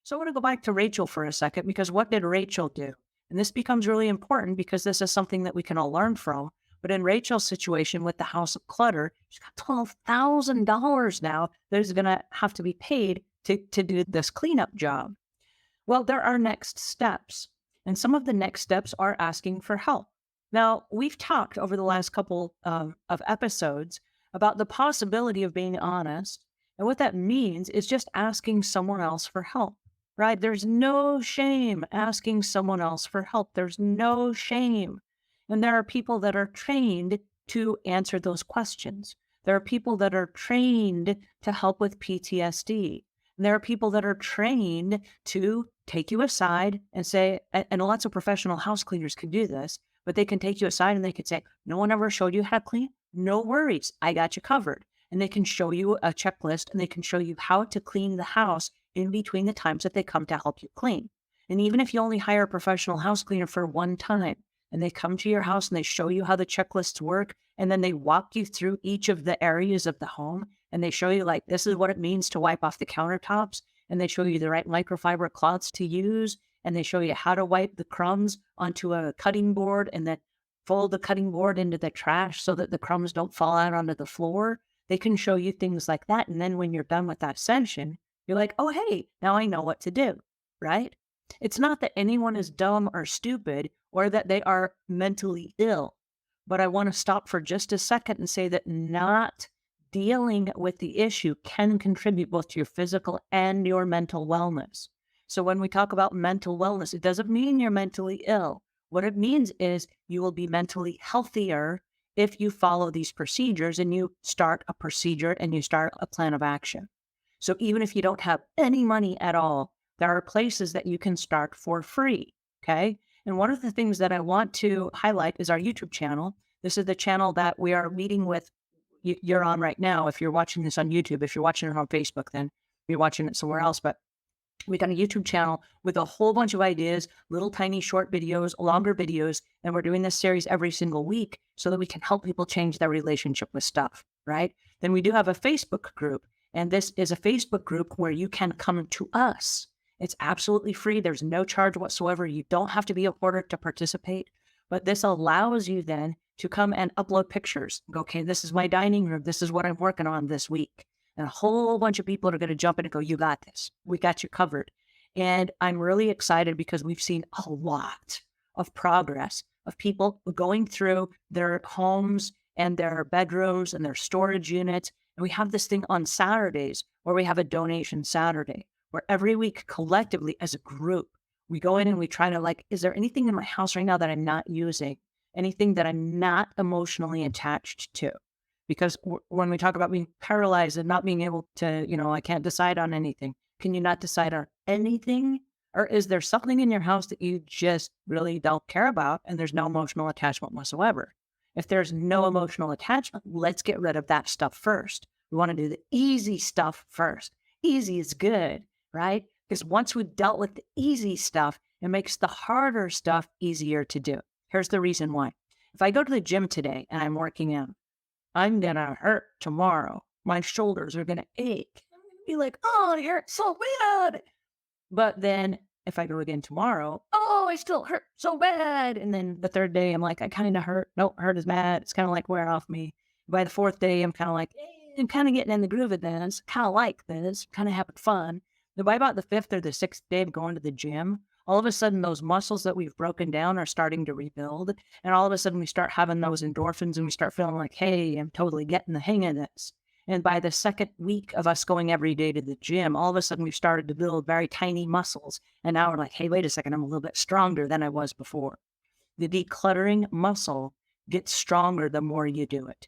So I want to go back to Rachel for a second because what did Rachel do? And this becomes really important because this is something that we can all learn from. But in Rachel's situation with the House of Clutter, she's got $12,000 now that is going to have to be paid to do this cleanup job. Well, there are next steps. And some of the next steps are asking for help. Now, we've talked over the last couple of episodes about the possibility of being honest. And what that means is just asking someone else for help, right? There's no shame asking someone else for help. There's no shame. And there are people that are trained to answer those questions. There are people that are trained to help with PTSD. And there are people that are trained to take you aside and say, and lots of professional house cleaners can do this, but they can take you aside and they can say, no one ever showed you how to clean? No worries. I got you covered. And they can show you a checklist and they can show you how to clean the house in between the times that they come to help you clean. And even if you only hire a professional house cleaner for one time and they come to your house and they show you how the checklists work, and then they walk you through each of the areas of the home and they show you like, this is what it means to wipe off the countertops. And they show you the right microfiber cloths to use. And they show you how to wipe the crumbs onto a cutting board and then fold the cutting board into the trash so that the crumbs don't fall out onto the floor. They can show you things like that. And then when you're done with that session, you're like, oh, hey, now I know what to do, right? It's not that anyone is dumb or stupid or that they are mentally ill. But I want to stop for just a second and say that not dealing with the issue can contribute both to your physical and your mental wellness. So when we talk about mental wellness, it doesn't mean you're mentally ill. What it means is you will be mentally healthier if you follow these procedures and you start a procedure and you start a plan of action. So even if you don't have any money at all, there are places that you can start for free. Okay. And one of the things that I want to highlight is our YouTube channel. This is the channel that we are meeting with. You're on right now. If you're watching this on YouTube, if you're watching it on Facebook, then you're watching it somewhere else. But we got a YouTube channel with a whole bunch of ideas, little tiny short videos, longer videos. And we're doing this series every single week so that we can help people change their relationship with stuff, right? Then we do have a Facebook group. And this is a Facebook group where you can come to us. It's absolutely free. There's no charge whatsoever. You don't have to be a hoarder to participate. But this allows you then to come and upload pictures. Go, okay, this is my dining room. This is what I'm working on this week. And a whole bunch of people are going to jump in and go, you got this. We got you covered. And I'm really excited because we've seen a lot of progress of people going through their homes and their bedrooms and their storage units. And we have this thing on Saturdays where we have a donation Saturday, where every week collectively as a group, we go in and we try to like, is there anything in my house right now that I'm not using? Anything that I'm not emotionally attached to? Because when we talk about being paralyzed and not being able to, I can't decide on anything. Can you not decide on anything? Or is there something in your house that you just really don't care about and there's no emotional attachment whatsoever? If there's no emotional attachment, let's get rid of that stuff first. We want to do the easy stuff first. Easy is good, right? Because once we've dealt with the easy stuff, it makes the harder stuff easier to do. Here's the reason why. If I go to the gym today and I'm working out, I'm going to hurt tomorrow. My shoulders are going to ache. I'm going to be like, oh, it hurts so bad. But then if I go again tomorrow, oh, I still hurt so bad. And then the third day, I'm like, I kind of hurt. Nope, hurt is bad. It's kind of like wearing off me. By the fourth day, I'm kind of like, I'm kind of getting in the groove of this. Kind of like this. Kind of having fun. Then by about the fifth or the sixth day of going to the gym, all of a sudden those muscles that we've broken down are starting to rebuild. And all of a sudden we start having those endorphins and we start feeling like, hey, I'm totally getting the hang of this. And by the second week of us going every day to the gym, all of a sudden we've started to build very tiny muscles. And now we're like, hey, wait a second, I'm a little bit stronger than I was before. The decluttering muscle gets stronger the more you do it.